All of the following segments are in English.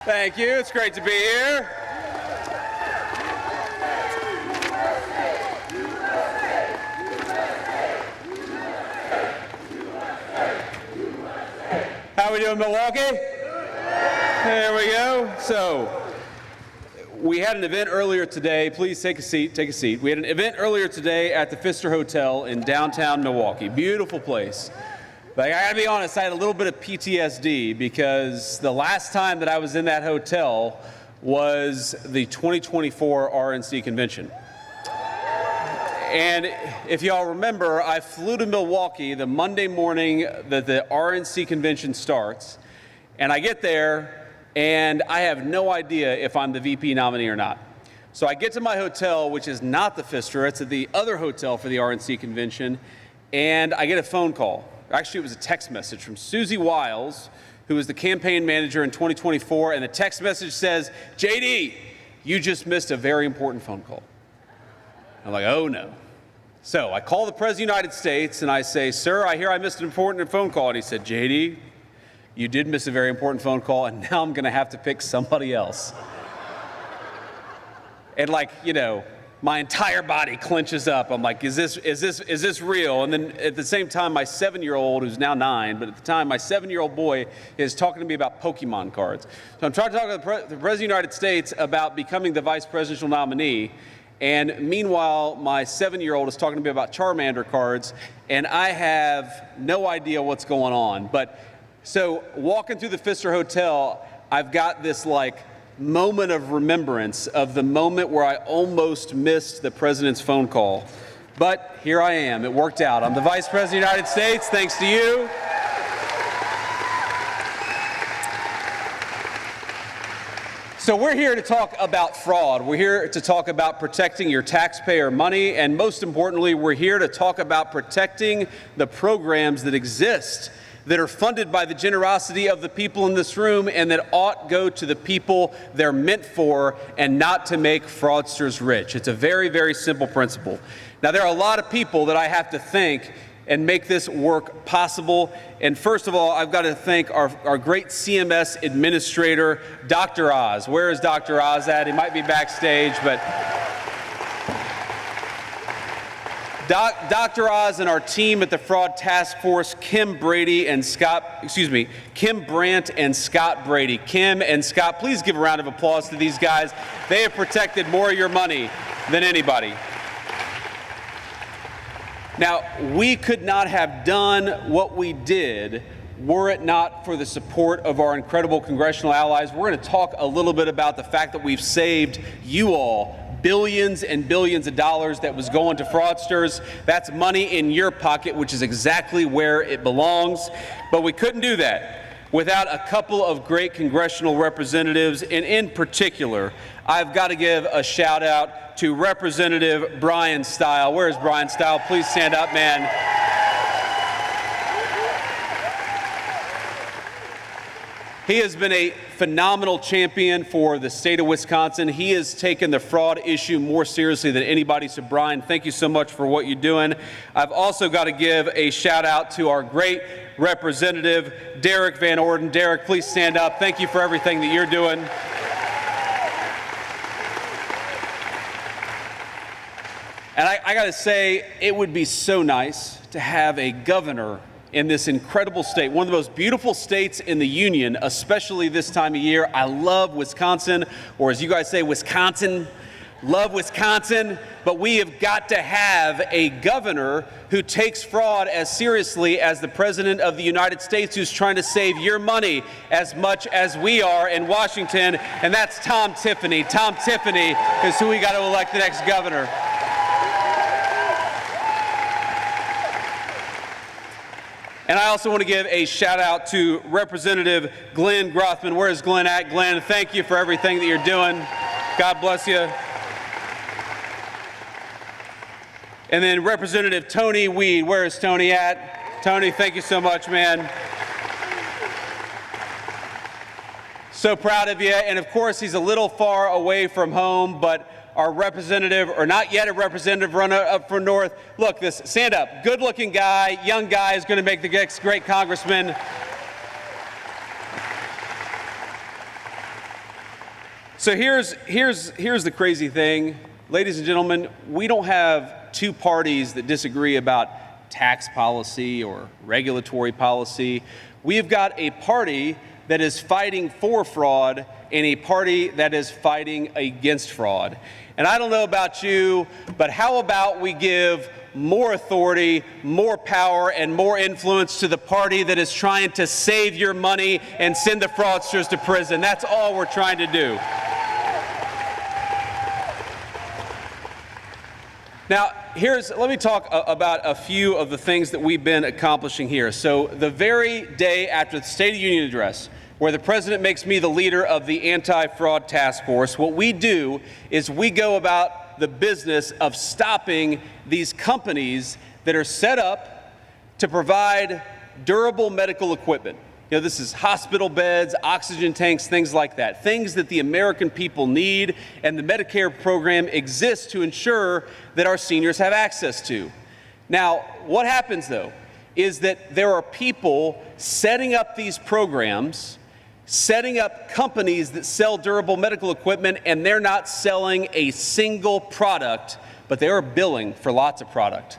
Thank you. It's great to be here. How are we doing, Milwaukee? There we go. So, we had an event earlier today. Please take a seat. Take a seat. We had an event earlier today at the Pfister Hotel in downtown Milwaukee. Beautiful place. But I gotta be honest, I had a little bit of PTSD because the last time that I was in that hotel was the 2024 RNC convention. And if y'all remember, I flew to Milwaukee the Monday morning that the RNC convention starts, and I get there and I have no idea if I'm the VP nominee or not. So I get to my hotel, which is not the Pfister, it's at the other hotel for the RNC convention, and I get a phone call. Actually, it was a text message from Susie Wiles, who was the campaign manager in 2024, and the text message says, JD, you just missed a very important phone call. I'm like, oh no. So I call the President of the United States and I say, sir, I hear I missed an important phone call. And he said, JD, you did miss a very important phone call, and now I'm gonna have to pick somebody else. And like, you know, my entire body clenches up. I'm like, is this real? And then at the same time, my 7-year-old, who's now 9, but at the time, my 7-year-old boy is talking to me about Pokemon cards. So I'm trying to talk to the President of the United States about becoming the vice presidential nominee. And meanwhile, my 7-year-old is talking to me about Charmander cards, and I have no idea what's going on. But so walking through the Pfister Hotel, I've got this like moment of remembrance of the moment where I almost missed the president's phone call. But here I am. It worked out. I'm the Vice President of the United States, thanks to you. So we're here to talk about fraud. We're here to talk about protecting your taxpayer money, and most importantly, we're here to talk about protecting the programs that exist that are funded by the generosity of the people in this room and that ought go to the people they're meant for and not to make fraudsters rich. It's a very, very simple principle. Now, there are a lot of people that I have to thank and make this work possible. And first of all, I've got to thank our great CMS administrator, Dr. Oz. Where is Dr. Oz at? He might be backstage, but Dr. Oz and our team at the Fraud Task Force, Kim Brandt and Scott Brady. Kim and Scott, please give a round of applause to these guys. They have protected more of your money than anybody. Now, we could not have done what we did were it not for the support of our incredible congressional allies. We're going to talk a little bit about the fact that we've saved you all billions and billions of dollars that was going to fraudsters. That's money in your pocket, which is exactly where it belongs. But we couldn't do that without a couple of great congressional representatives, and in particular, I've got to give a shout out to Representative Brian Stile. Where's Brian Stile? Please stand up, man. He has been a phenomenal champion for the state of Wisconsin. He has taken the fraud issue more seriously than anybody. So Brian, thank you so much for what you're doing. I've also got to give a shout out to our great representative, Derek Van Orden. Derek, please stand up. Thank you for everything that you're doing. And I got to say, it would be so nice to have a governor in this incredible state, one of the most beautiful states in the union, especially this time of year. I love Wisconsin, or as you guys say, Wisconsin. Love Wisconsin, but we have got to have a governor who takes fraud as seriously as the President of the United States, who's trying to save your money as much as we are in Washington, and that's Tom Tiffany. Tom Tiffany is who we got to elect the next governor. And I also want to give a shout out to Representative Glenn Grothman. Where is Glenn at? Glenn, thank you for everything that you're doing. God bless you. And then Representative Tony Weed. Where is Tony at? Tony, thank you so much, man. So proud of you. And of course, he's a little far away from home, but our representative, or not yet a representative, runner up for North. Look, this, stand up. Good-looking guy, young guy, is going to make the next great congressman. So here's the crazy thing. Ladies and gentlemen, we don't have two parties that disagree about tax policy or regulatory policy. We've got a party that is fighting for fraud and a party that is fighting against fraud. And I don't know about you, but how about we give more authority, more power, and more influence to the party that is trying to save your money and send the fraudsters to prison? That's all we're trying to do. Now, let me talk about a few of the things that we've been accomplishing here. So the very day after the State of the Union address, where the president makes me the leader of the anti-fraud task force, what we do is we go about the business of stopping these companies that are set up to provide durable medical equipment. You know, this is hospital beds, oxygen tanks, things like that, things that the American people need, and the Medicare program exists to ensure that our seniors have access to. Now, what happens, though, is that there are people setting up these programs, setting up companies that sell durable medical equipment, and they're not selling a single product, but they are billing for lots of product.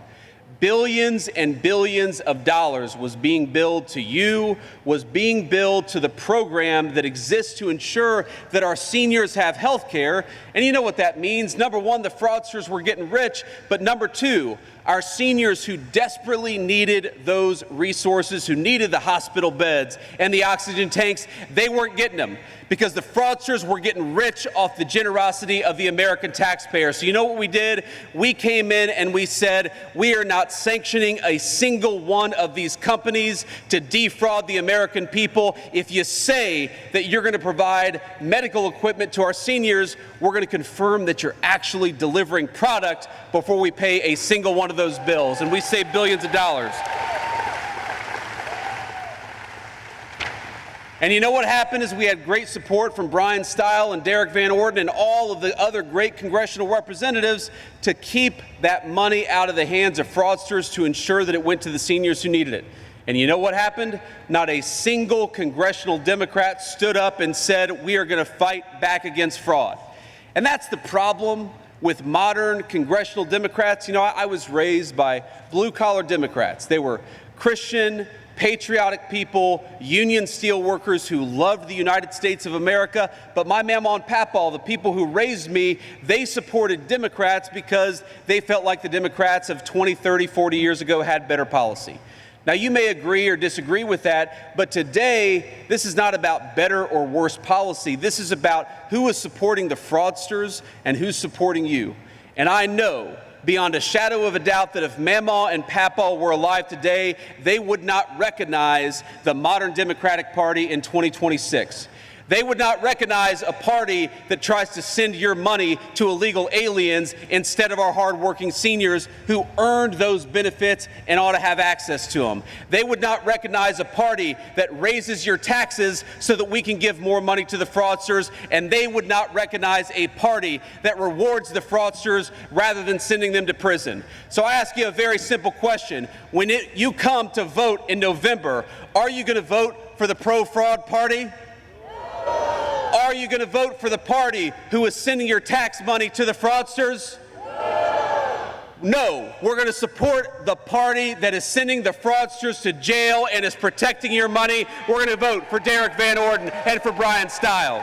Billions and billions of dollars was being billed to you, was being billed to the program that exists to ensure that our seniors have health care. And you know what that means. Number one, the fraudsters were getting rich, but number two, our seniors who desperately needed those resources, who needed the hospital beds and the oxygen tanks, they weren't getting them because the fraudsters were getting rich off the generosity of the American taxpayer. So you know what we did? We came in and we said, we are not sanctioning a single one of these companies to defraud the American people. If you say that you're going to provide medical equipment to our seniors, we're going to confirm that you're actually delivering product before we pay a single one of those bills, and we save billions of dollars. And you know what happened is we had great support from Brian Stile and Derek Van Orden and all of the other great congressional representatives to keep that money out of the hands of fraudsters to ensure that it went to the seniors who needed it. And you know what happened? Not a single congressional Democrat stood up and said, we are going to fight back against fraud. And that's the problem with modern congressional Democrats. You know, I was raised by blue-collar Democrats. They were Christian, patriotic people, union steel workers who loved the United States of America. But my mama and papa, the people who raised me, they supported Democrats because they felt like the Democrats of 20, 30, 40 years ago had better policy. Now, you may agree or disagree with that, but today, this is not about better or worse policy. This is about who is supporting the fraudsters and who's supporting you. And I know, beyond a shadow of a doubt, that if Mama and Papa were alive today, they would not recognize the modern Democratic Party in 2026. They would not recognize a party that tries to send your money to illegal aliens instead of our hardworking seniors who earned those benefits and ought to have access to them. They would not recognize a party that raises your taxes so that we can give more money to the fraudsters, and they would not recognize a party that rewards the fraudsters rather than sending them to prison. So I ask you a very simple question. When you come to vote in November, are you going to vote for the pro-fraud party? Are you going to vote for the party who is sending your tax money to the fraudsters? No, we're going to support the party that is sending the fraudsters to jail and is protecting your money. We're going to vote for Derek Van Orden and for Brian Stile.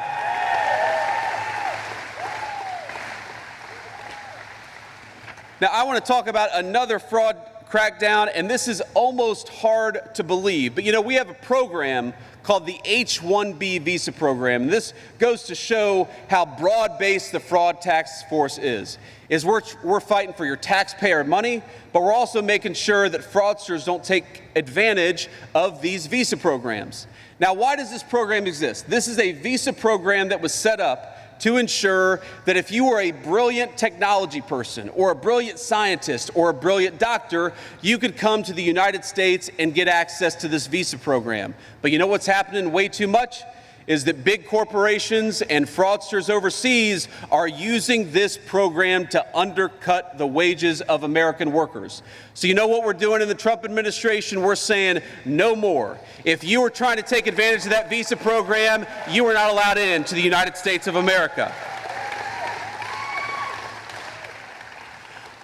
Now, I want to talk about another fraud crackdown, and this is almost hard to believe. But, you know, we have a program called the H-1B visa program. And this goes to show how broad-based the fraud task force is we're fighting for your taxpayer money, but we're also making sure that fraudsters don't take advantage of these visa programs. Now, why does this program exist? This is a visa program that was set up to ensure that if you were a brilliant technology person or a brilliant scientist or a brilliant doctor, you could come to the United States and get access to this visa program. But you know what's happening way too much? is that big corporations and fraudsters overseas are using this program to undercut the wages of American workers. So you know what we're doing in the Trump administration? We're saying no more. If you were trying to take advantage of that visa program, you were not allowed in to the United States of America.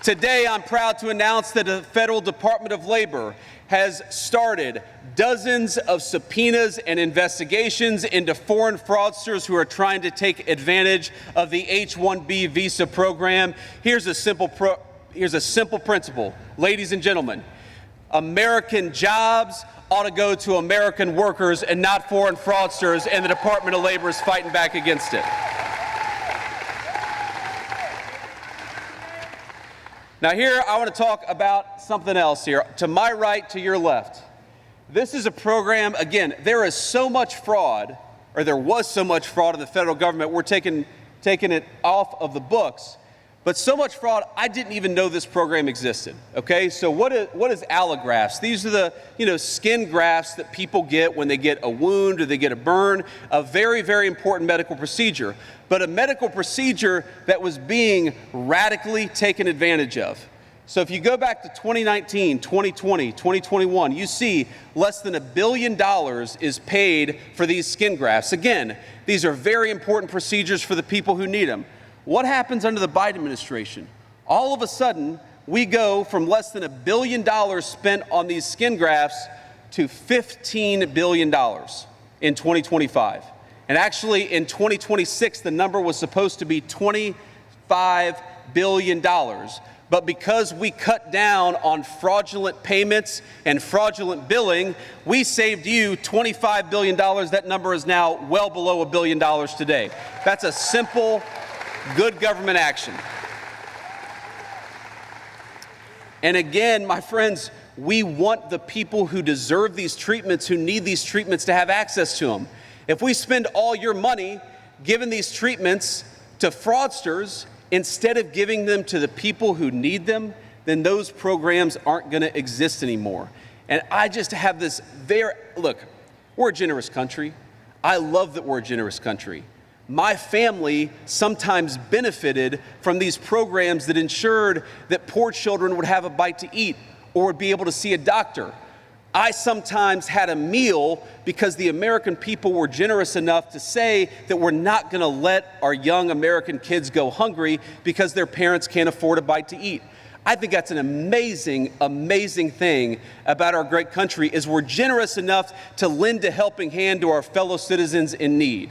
Today, I'm proud to announce that the Federal Department of Labor has started dozens of subpoenas and investigations into foreign fraudsters who are trying to take advantage of the H-1B visa program. Here's a simple principle, ladies and gentlemen. American jobs ought to go to American workers and not foreign fraudsters, and the Department of Labor is fighting back against it. Now here, I want to talk about something else here. To my right, to your left. This is a program, again, there is so much fraud, or there was so much fraud in the federal government, we're taking it off of the books. But so much fraud, I didn't even know this program existed, okay? So what is allografts? These are the, skin grafts that people get when they get a wound or they get a burn, a very, very important medical procedure, but a medical procedure that was being radically taken advantage of. So if you go back to 2019, 2020, 2021, you see less than $1 billion is paid for these skin grafts. Again, these are very important procedures for the people who need them. What happens under the Biden administration? All of a sudden, we go from less than $1 billion spent on these skin grafts to $15 billion in 2025. And actually, in 2026, the number was supposed to be $25 billion. But because we cut down on fraudulent payments and fraudulent billing, we saved you $25 billion. That number is now well below $1 billion today. That's a simple, good government action. And again, my friends, we want the people who deserve these treatments, who need these treatments, to have access to them. If we spend all your money giving these treatments to fraudsters instead of giving them to the people who need them, then those programs aren't going to exist anymore. And I just have this look, we're a generous country. I love that we're a generous country. My family sometimes benefited from these programs that ensured that poor children would have a bite to eat or would be able to see a doctor. I sometimes had a meal because the American people were generous enough to say that we're not going to let our young American kids go hungry because their parents can't afford a bite to eat. I think that's an amazing, amazing thing about our great country, is we're generous enough to lend a helping hand to our fellow citizens in need.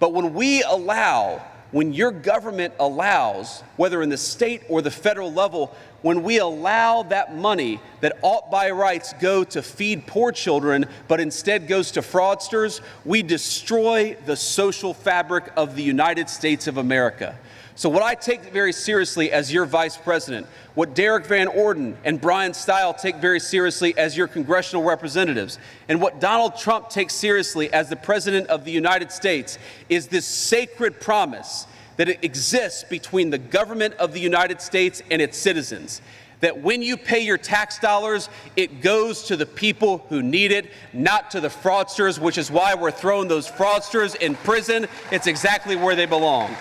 But when your government allows, whether in the state or the federal level, when we allow that money that ought by rights go to feed poor children, but instead goes to fraudsters, we destroy the social fabric of the United States of America. So what I take very seriously as your vice president, what Derek Van Orden and Brian Stile take very seriously as your congressional representatives, and what Donald Trump takes seriously as the president of the United States, is this sacred promise that it exists between the government of the United States and its citizens. That when you pay your tax dollars, it goes to the people who need it, not to the fraudsters, which is why we're throwing those fraudsters in prison. It's exactly where they belong.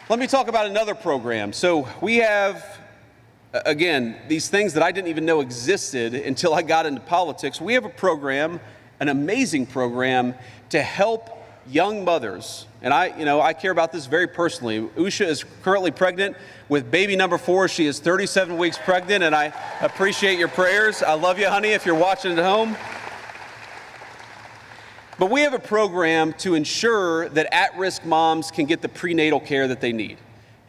Let me talk about another program. So we have, again, these things that I didn't even know existed until I got into politics. We have a program, an amazing program, to help young mothers. And I care about this very personally. Usha is currently pregnant with baby number 4. She is 37 weeks pregnant, and I appreciate your prayers. I love you, honey, if you're watching at home. But we have a program to ensure that at-risk moms can get the prenatal care that they need.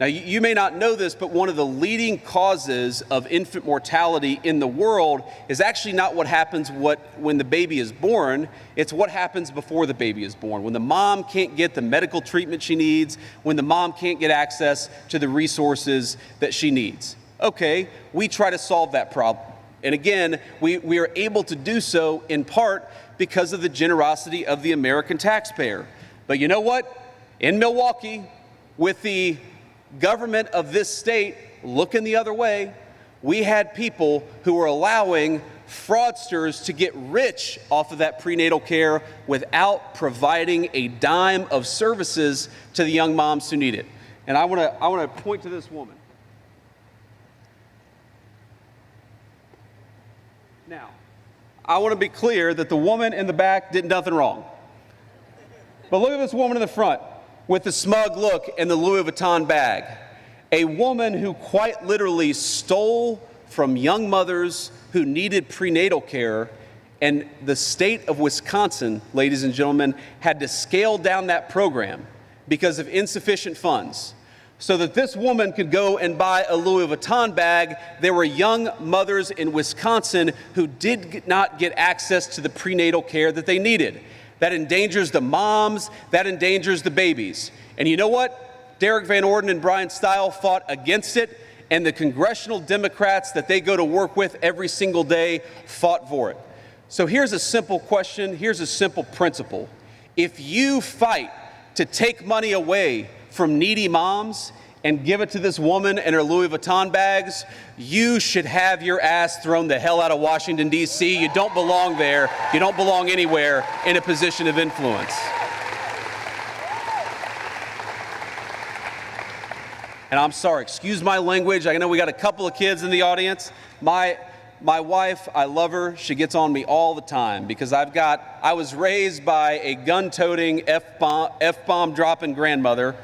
Now, you may not know this, but one of the leading causes of infant mortality in the world is actually not what happens when the baby is born. It's what happens before the baby is born. When the mom can't get the medical treatment she needs, when the mom can't get access to the resources that she needs. Okay, we try to solve that problem. And again, we are able to do so in part because of the generosity of the American taxpayer. But you know what? In Milwaukee, with the government of this state looking the other way, We had people who were allowing fraudsters to get rich off of that prenatal care without providing a dime of services to the young moms who need it. And I want to point to this woman. Now, I want to be clear that the woman in the back did nothing wrong. But look at this woman in the front with the smug look and the Louis Vuitton bag. A woman who quite literally stole from young mothers who needed prenatal care, and the state of Wisconsin, ladies and gentlemen, had to scale down that program because of insufficient funds. So that this woman could go and buy a Louis Vuitton bag, there were young mothers in Wisconsin who did not get access to the prenatal care that they needed. That endangers the moms, that endangers the babies. And you know what? Derek Van Orden and Brian Stile fought against it, and the congressional Democrats that they go to work with every single day fought for it. So here's a simple question, here's a simple principle. If you fight to take money away from needy moms and give it to this woman and her Louis Vuitton bags, you should have your ass thrown the hell out of Washington, D.C. You don't belong there. You don't belong anywhere in a position of influence. And I'm sorry, excuse my language. I know we got a couple of kids in the audience. My wife, I love her. She gets on me all the time because I was raised by a gun-toting, F-bomb dropping grandmother.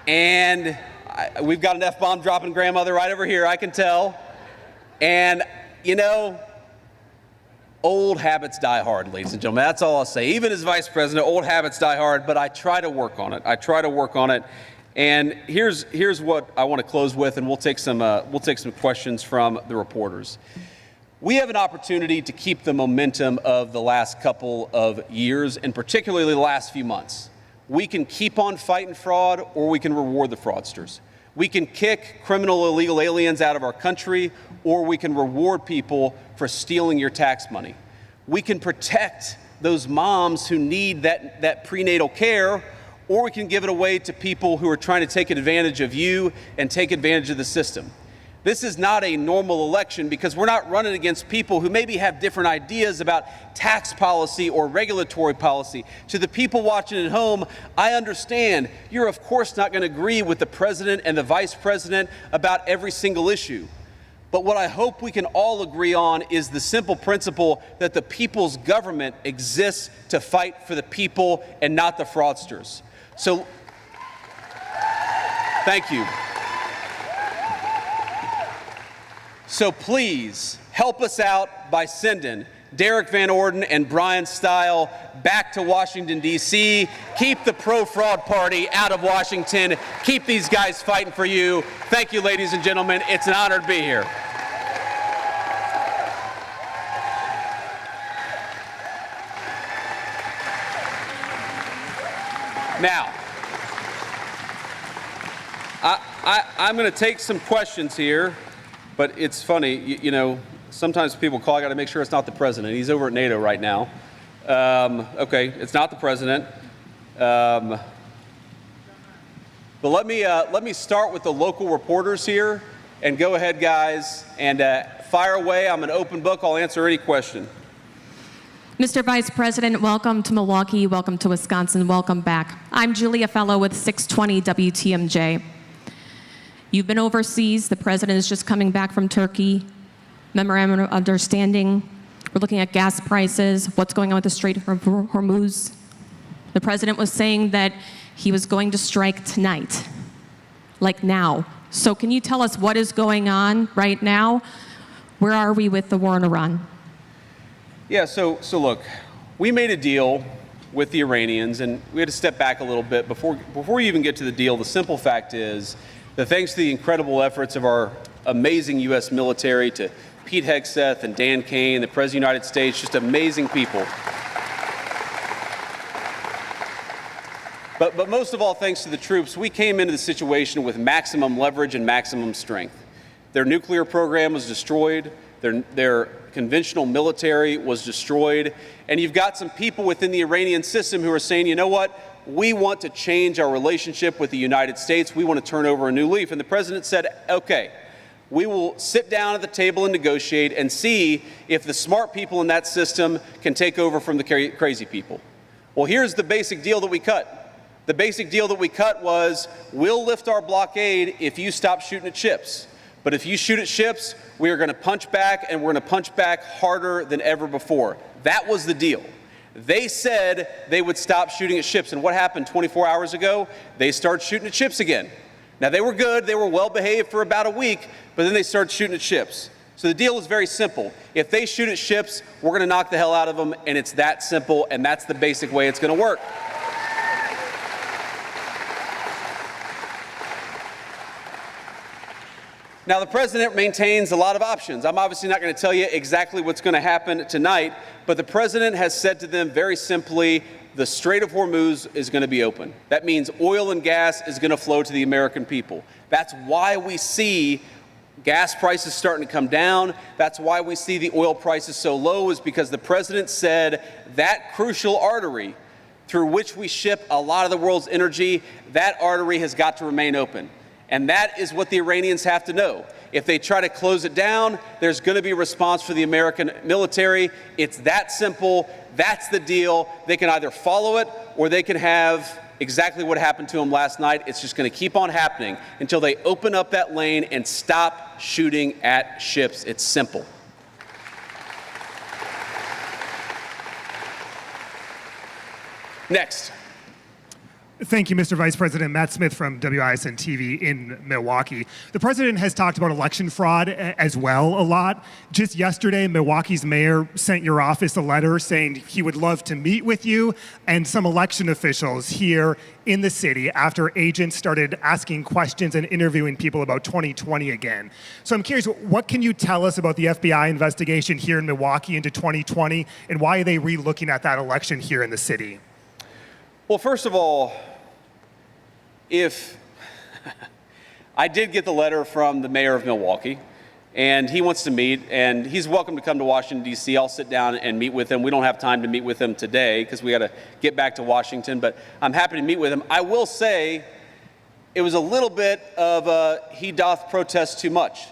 And we've got an F-bomb dropping grandmother right over here, I can tell. And, you know, old habits die hard, ladies and gentlemen. That's all I'll say. Even as vice president, old habits die hard, but I try to work on it. And here's what I want to close with, and we'll take some questions from the reporters. We have an opportunity to keep the momentum of the last couple of years, and particularly the last few months. We can keep on fighting fraud, or we can reward the fraudsters. We can kick criminal illegal aliens out of our country, or we can reward people for stealing your tax money. We can protect those moms who need that prenatal care, or we can give it away to people who are trying to take advantage of you and take advantage of the system. This is not a normal election because we're not running against people who maybe have different ideas about tax policy or regulatory policy. To the people watching at home, I understand you're of course not going to agree with the president and the vice president about every single issue. But what I hope we can all agree on is the simple principle that the people's government exists to fight for the people and not the fraudsters. So, thank you. So please help us out by sending Derek Van Orden and Brian Stile back to Washington, D.C. Keep the pro-fraud party out of Washington. Keep these guys fighting for you. Thank you, ladies and gentlemen. It's an honor to be here. Now, I'm going to take some questions here, but it's funny, you know, sometimes people call, I got to make sure it's not the president. He's over at NATO right now. Okay, it's not the president. But let me start with the local reporters here, and go ahead, guys, and fire away. I'm an open book. I'll answer any question. Mr. Vice President, welcome to Milwaukee, welcome to Wisconsin, welcome back. I'm Julia Fellow with 620 WTMJ. You've been overseas, the president is just coming back from Turkey, memorandum of understanding. We're looking at gas prices, what's going on with the Strait of Hormuz. The president was saying that he was going to strike tonight, like now. So can you tell us what is going on right now? Where are we with the war in Iran? Yeah, so look, we made a deal with the Iranians, and we had to step back a little bit. Before you even get to the deal, the simple fact is that thanks to the incredible efforts of our amazing U.S. military, to Pete Hegseth and Dan Kane, the President of the United States, just amazing people. But most of all, thanks to the troops, we came into the situation with maximum leverage and maximum strength. Their nuclear program was destroyed. Their conventional military was destroyed. And you've got some people within the Iranian system who are saying, you know what? We want to change our relationship with the United States. We want to turn over a new leaf. And the president said, okay, We will sit down at the table and negotiate and see if the smart people in that system can take over from the crazy people. Well, here's the basic deal that we cut. The basic deal that we cut was, we'll lift our blockade if you stop shooting at ships. But if you shoot at ships, we are going to punch back, and we're going to punch back harder than ever before. That was the deal. They said they would stop shooting at ships, and what happened 24 hours ago? They started shooting at ships again. Now, they were good, they were well behaved for about a week, but then they started shooting at ships. So the deal is very simple. If they shoot at ships, we're going to knock the hell out of them, and it's that simple, and that's the basic way it's going to work. Now, the president maintains a lot of options. I'm obviously not going to tell you exactly what's going to happen tonight, but the president has said to them very simply, the Strait of Hormuz is going to be open. That means oil and gas is going to flow to the American people. That's why we see gas prices starting to come down. That's why we see the oil prices so low, is because the president said that crucial artery through which we ship a lot of the world's energy, that artery has got to remain open. And that is what the Iranians have to know. If they try to close it down, there's going to be a response for the American military. It's that simple. That's the deal. They can either follow it, or they can have exactly what happened to them last night. It's just going to keep on happening until they open up that lane and stop shooting at ships. It's simple. Next. Thank you, Mr. Vice President. Matt Smith from WISN TV in Milwaukee. The president has talked about election fraud as well a lot. Just yesterday, Milwaukee's mayor sent your office a letter saying he would love to meet with you and some election officials here in the city after agents started asking questions and interviewing people about 2020 again. So I'm curious, what can you tell us about the FBI investigation here in Milwaukee into 2020, and why are they re-looking at that election here in the city? Well, first of all, if I did get the letter from the mayor of Milwaukee, and he wants to meet, and he's welcome to come to Washington, D.C. I'll sit down and meet with him. We don't have time to meet with him today because we got to get back to Washington, but I'm happy to meet with him. I will say it was a little bit of he doth protest too much,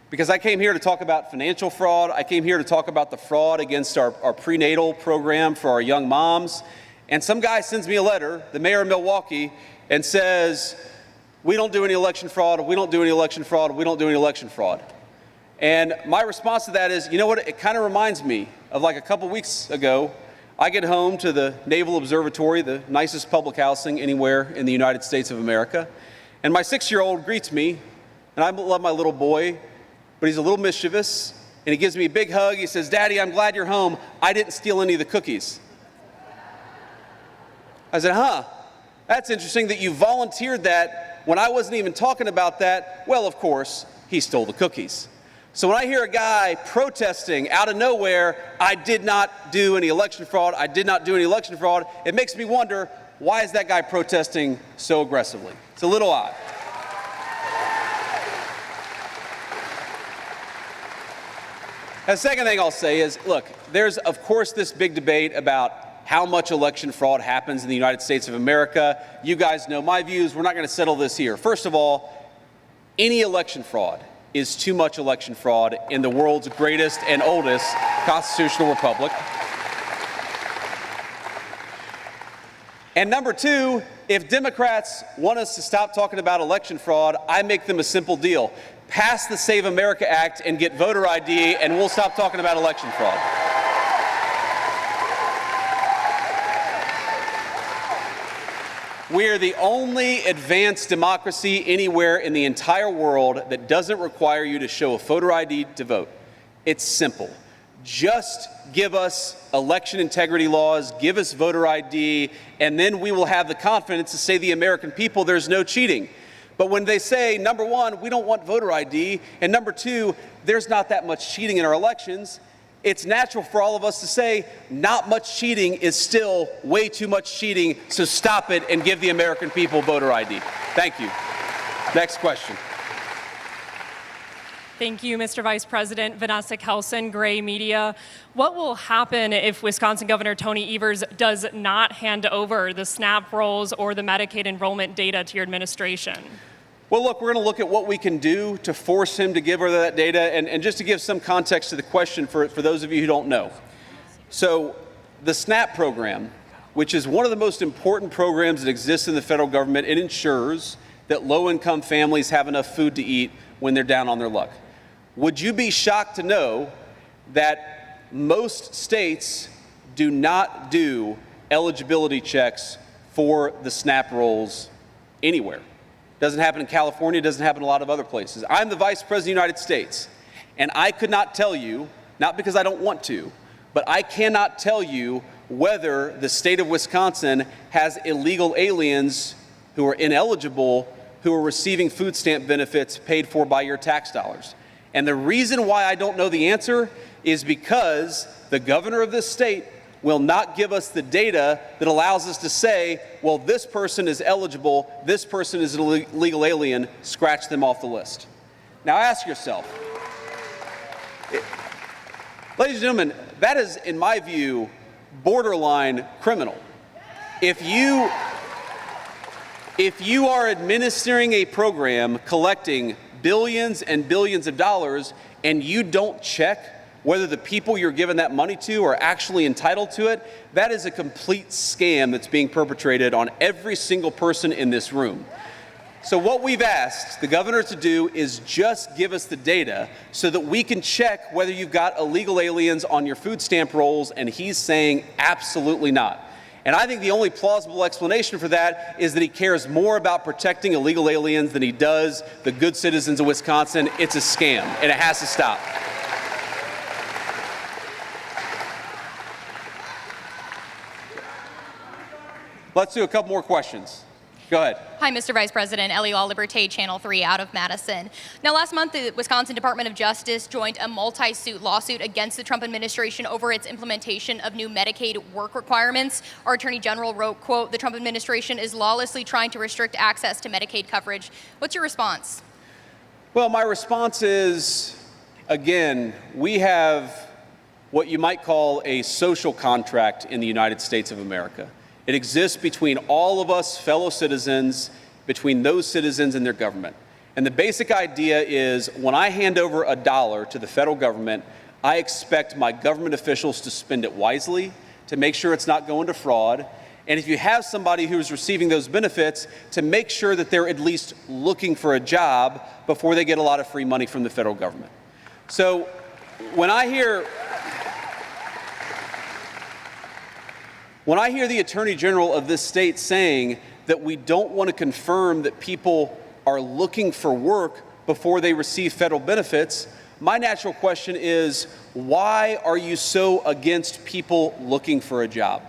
because I came here to talk about financial fraud. I came here to talk about the fraud against our prenatal program for our young moms. And some guy sends me a letter, the mayor of Milwaukee, and says, we don't do any election fraud, we don't do any election fraud, we don't do any election fraud. And my response to that is, you know what, it kind of reminds me of like a couple weeks ago, I get home to the Naval Observatory, the nicest public housing anywhere in the United States of America, and my 6-year-old greets me, and I love my little boy, but he's a little mischievous, and he gives me a big hug. He says, Daddy, I'm glad you're home. I didn't steal any of the cookies. I said, that's interesting that you volunteered that when I wasn't even talking about that. Well, of course, he stole the cookies. So when I hear a guy protesting out of nowhere, I did not do any election fraud, I did not do any election fraud, it makes me wonder, why is that guy protesting so aggressively? It's a little odd. The second thing I'll say is, look, there's, of course, this big debate about how much election fraud happens in the United States of America. You guys know my views. We're not going to settle this here. First of all, any election fraud is too much election fraud in the world's greatest and oldest constitutional republic. And number two, if Democrats want us to stop talking about election fraud, I make them a simple deal. Pass the Save America Act and get voter ID, and we'll stop talking about election fraud. We are the only advanced democracy anywhere in the entire world that doesn't require you to show a voter ID to vote. It's simple. Just give us election integrity laws, give us voter ID, and then we will have the confidence to say to the American people there's no cheating. But when they say, number one, we don't want voter ID, and number two, there's not that much cheating in our elections, it's natural for all of us to say, not much cheating is still way too much cheating, so stop it and give the American people voter ID. Thank you. Next question. Thank you, Mr. Vice President. Vanessa Kelson, Gray Media. What will happen if Wisconsin Governor Tony Evers does not hand over the SNAP rolls or the Medicaid enrollment data to your administration? Well, look, we're going to look at what we can do to force him to give her that data. And just to give some context to the question for those of you who don't know. So the SNAP program, which is one of the most important programs that exists in the federal government, it ensures that low-income families have enough food to eat when they're down on their luck. Would you be shocked to know that most states do not do eligibility checks for the SNAP rolls anywhere? Doesn't happen in California, doesn't happen in a lot of other places. I'm the Vice President of the United States, and I could not tell you, not because I don't want to, but I cannot tell you whether the state of Wisconsin has illegal aliens who are ineligible, who are receiving food stamp benefits paid for by your tax dollars. And the reason why I don't know the answer is because the governor of this state will not give us the data that allows us to say, well, this person is eligible, this person is an illegal alien, scratch them off the list. Now ask yourself, ladies and gentlemen, that is, in my view, borderline criminal. If you are administering a program collecting billions and billions of dollars and you don't check whether the people you're giving that money to are actually entitled to it, that is a complete scam that's being perpetrated on every single person in this room. So what we've asked the governor to do is just give us the data so that we can check whether you've got illegal aliens on your food stamp rolls, and he's saying absolutely not. And I think the only plausible explanation for that is that he cares more about protecting illegal aliens than he does the good citizens of Wisconsin. It's a scam, and it has to stop. Let's do a couple more questions. Go ahead. Hi, Mr. Vice President. Ellie Law Liberté, Channel 3 out of Madison. Now, last month, the Wisconsin Department of Justice joined a multi-suit lawsuit against the Trump administration over its implementation of new Medicaid work requirements. Our Attorney General wrote, quote, "The Trump administration is lawlessly trying to restrict access to Medicaid coverage." What's your response? Well, my response is, again, we have what you might call a social contract in the United States of America. It exists between all of us fellow citizens, between those citizens and their government. And the basic idea is when I hand over $1 to the federal government, I expect my government officials to spend it wisely, to make sure it's not going to fraud. And if you have somebody who's receiving those benefits, to make sure that they're at least looking for a job before they get a lot of free money from the federal government. So when I hear the Attorney General of this state saying that we don't want to confirm that people are looking for work before they receive federal benefits, my natural question is, why are you so against people looking for a job?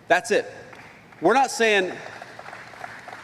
That's it. We're not saying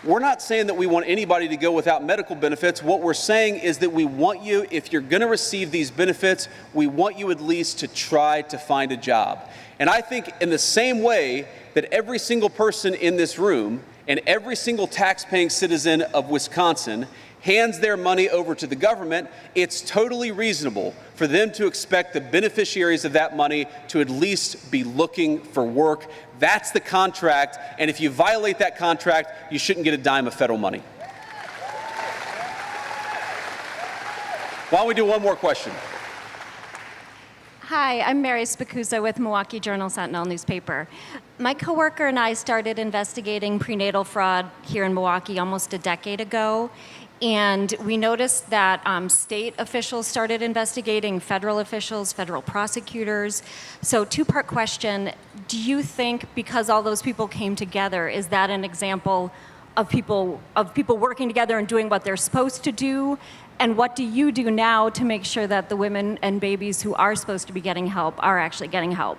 that we want anybody to go without medical benefits. What we're saying is that we want you, if you're going to receive these benefits, we want you at least to try to find a job. And I think in the same way that every single person in this room and every single tax-paying citizen of Wisconsin hands their money over to the government, it's totally reasonable for them to expect the beneficiaries of that money to at least be looking for work. That's the contract, and if you violate that contract, you shouldn't get a dime of federal money. Why don't we do one more question? Hi, I'm Mary Spicuzza with Milwaukee Journal-Sentinel newspaper. My coworker and I started investigating prenatal fraud here in Milwaukee almost a decade ago, and we noticed that state officials started investigating, federal officials, federal prosecutors. So two-part question, do you think because all those people came together, is that an example of people working together and doing what they're supposed to do? And what do you do now to make sure that the women and babies who are supposed to be getting help are actually getting help?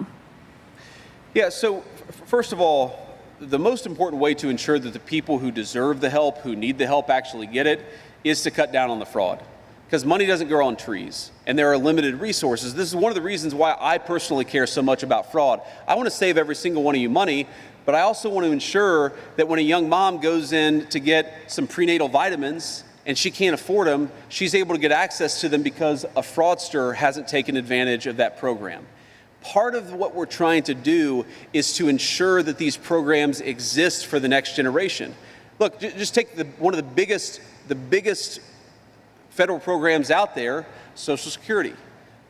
Yeah, so first of all, the most important way to ensure that the people who deserve the help, who need the help, actually get it, is to cut down on the fraud. Because money doesn't grow on trees, and there are limited resources. This is one of the reasons why I personally care so much about fraud. I want to save every single one of you money, but I also want to ensure that when a young mom goes in to get some prenatal vitamins, and she can't afford them, she's able to get access to them because a fraudster hasn't taken advantage of that program. Part of what we're trying to do is to ensure that these programs exist for the next generation. Look, just take one of the biggest federal programs out there, Social Security.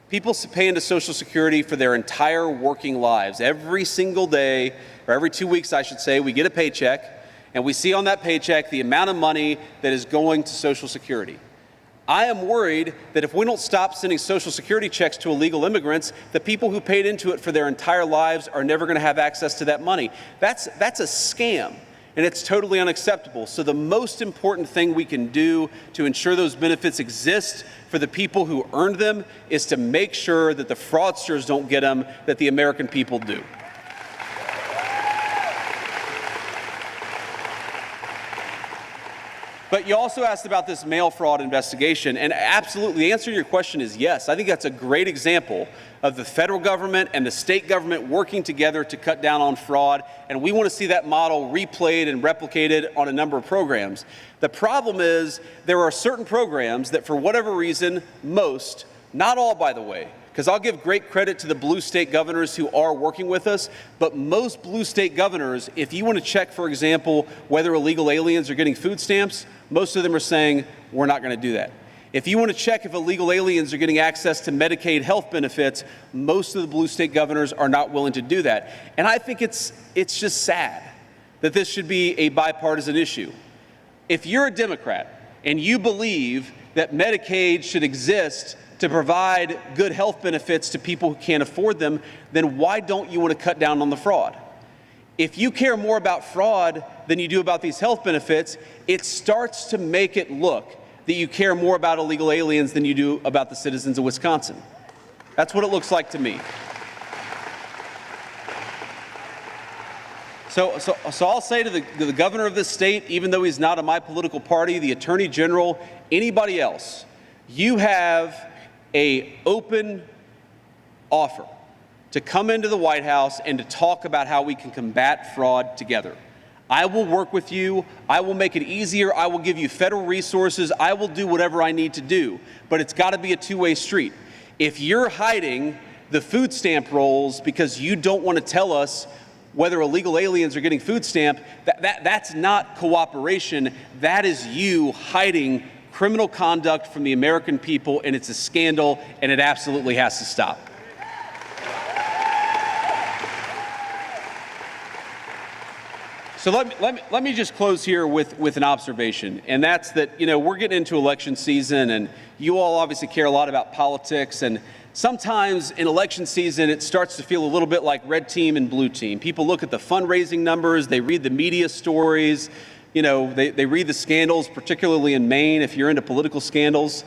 People pay into Social Security for their entire working lives. Every single day, or every 2 weeks, I should say, we get a paycheck, and we see on that paycheck the amount of money that is going to Social Security. I am worried that if we don't stop sending Social Security checks to illegal immigrants, the people who paid into it for their entire lives are never going to have access to that money. That's a scam, and it's totally unacceptable. So the most important thing we can do to ensure those benefits exist for the people who earned them is to make sure that the fraudsters don't get them, that the American people do. But you also asked about this mail fraud investigation, and absolutely, the answer to your question is yes. I think that's a great example of the federal government and the state government working together to cut down on fraud, and we want to see that model replayed and replicated on a number of programs. The problem is there are certain programs that, for whatever reason, most, not all, by the way, because I'll give great credit to the blue state governors who are working with us, but most blue state governors, if you want to check, for example, whether illegal aliens are getting food stamps, most of them are saying, we're not going to do that. If you want to check if illegal aliens are getting access to Medicaid health benefits, most of the blue state governors are not willing to do that. And I think it's just sad that this should be a bipartisan issue. If you're a Democrat and you believe that Medicaid should exist to provide good health benefits to people who can't afford them, then why don't you want to cut down on the fraud? If you care more about fraud than you do about these health benefits, it starts to make it look that you care more about illegal aliens than you do about the citizens of Wisconsin. That's what it looks like to me. So I'll say to the governor of this state, even though he's not of my political party, the attorney general, anybody else, you have an open offer to come into the White House and to talk about how we can combat fraud together. I will work with you. I will make it easier. I will give you federal resources. I will do whatever I need to do. But it's got to be a two-way street. If you're hiding the food stamp rolls because you don't want to tell us whether illegal aliens are getting food stamp, that's not cooperation. That is you hiding criminal conduct from the American people, and it's a scandal, and it absolutely has to stop. So let me just close here with an observation, and that's that, we're getting into election season, and you all obviously care a lot about politics, and sometimes in election season, it starts to feel a little bit like red team and blue team. People look at the fundraising numbers, they read the media stories, they read the scandals, particularly in Maine, if you're into political scandals.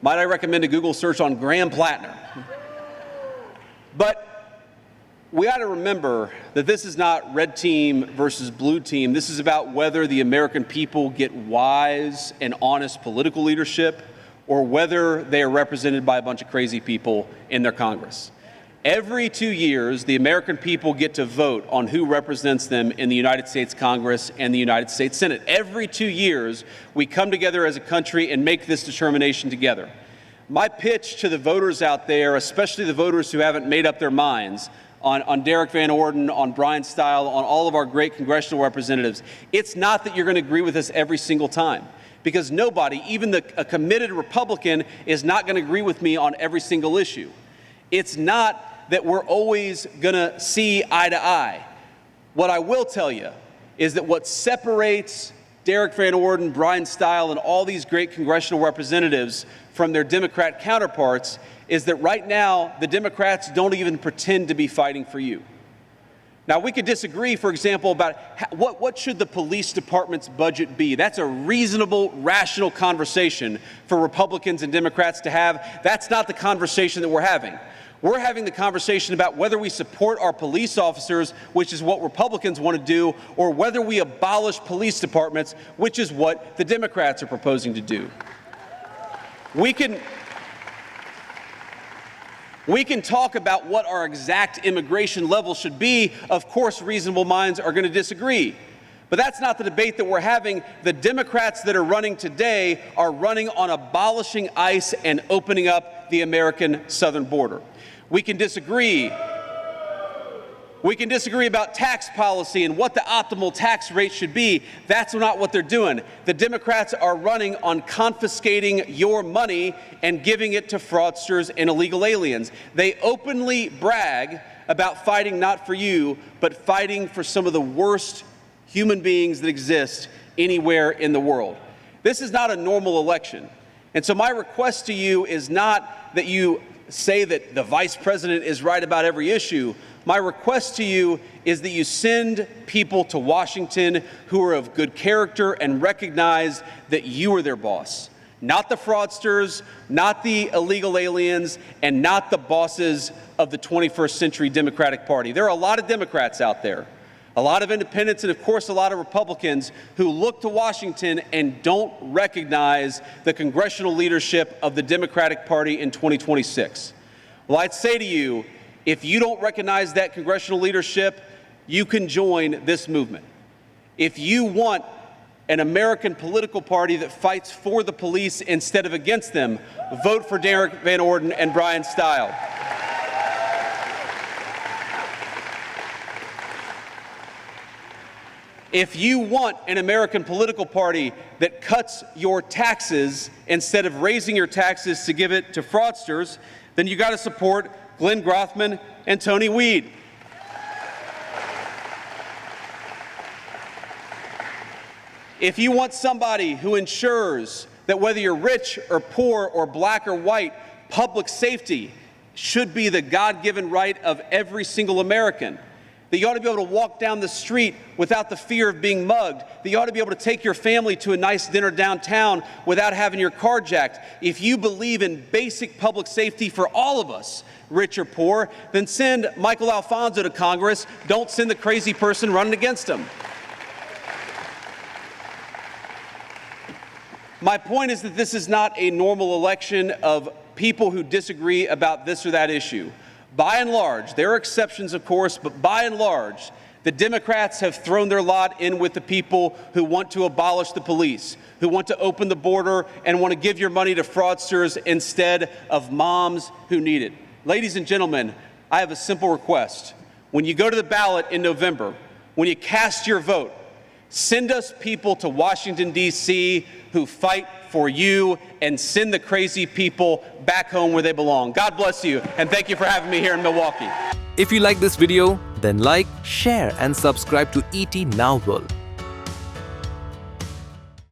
Might I recommend a Google search on Graham Plattner? But we ought to remember that this is not red team versus blue team. This is about whether the American people get wise and honest political leadership or whether they are represented by a bunch of crazy people in their Congress. Every 2 years, the American people get to vote on who represents them in the United States Congress and the United States Senate. Every 2 years, we come together as a country and make this determination together. My pitch to the voters out there, especially the voters who haven't made up their minds, on Derek Van Orden, on Brian Stile, on all of our great congressional representatives, it's not that you're going to agree with us every single time. Because nobody, even a committed Republican, is not going to agree with me on every single issue. It's not that we're always going to see eye to eye. What I will tell you is that what separates Derek Van Orden, Brian Stile, and all these great congressional representatives from their Democrat counterparts is that right now, the Democrats don't even pretend to be fighting for you. Now, we could disagree, for example, about what should the police department's budget be. That's a reasonable, rational conversation for Republicans and Democrats to have. That's not the conversation that we're having. We're having the conversation about whether we support our police officers, which is what Republicans want to do, or whether we abolish police departments, which is what the Democrats are proposing to do. We can talk about what our exact immigration level should be. Of course, reasonable minds are going to disagree. But that's not the debate that we're having. The Democrats that are running today are running on abolishing ICE and opening up the American southern border. We can disagree We can disagree about tax policy and what the optimal tax rate should be. That's not what they're doing. The Democrats are running on confiscating your money and giving it to fraudsters and illegal aliens. They openly brag about fighting not for you, but fighting for some of the worst human beings that exist anywhere in the world. This is not a normal election. And so my request to you is not that you say that the vice president is right about every issue. My request to you is that you send people to Washington who are of good character and recognize that you are their boss. Not the fraudsters, not the illegal aliens, and not the bosses of the 21st century Democratic Party. There are a lot of Democrats out there, a lot of independents, and of course a lot of Republicans who look to Washington and don't recognize the congressional leadership of the Democratic Party in 2026. Well, I'd say to you, if you don't recognize that congressional leadership, you can join this movement. If you want an American political party that fights for the police instead of against them, vote for Derek Van Orden and Brian Stile. If you want an American political party that cuts your taxes instead of raising your taxes to give it to fraudsters, then you got to support Glenn Grothman and Tony Weed. If you want somebody who ensures that whether you're rich or poor or black or white, public safety should be the God-given right of every single American, that you ought to be able to walk down the street without the fear of being mugged, that you ought to be able to take your family to a nice dinner downtown without having your car jacked. If you believe in basic public safety for all of us, rich or poor, then send Michael Alfonso to Congress. Don't send the crazy person running against him. My point is that this is not a normal election of people who disagree about this or that issue. By and large, there are exceptions, of course, but by and large, the Democrats have thrown their lot in with the people who want to abolish the police, who want to open the border and want to give your money to fraudsters instead of moms who need it. Ladies and gentlemen, I have a simple request. When you go to the ballot in November, when you cast your vote, send us people to Washington, D.C. who fight for you, and send the crazy people back home where they belong. God bless you, and thank you for having me here in Milwaukee. If you like this video, then like, share and subscribe to ET Now World.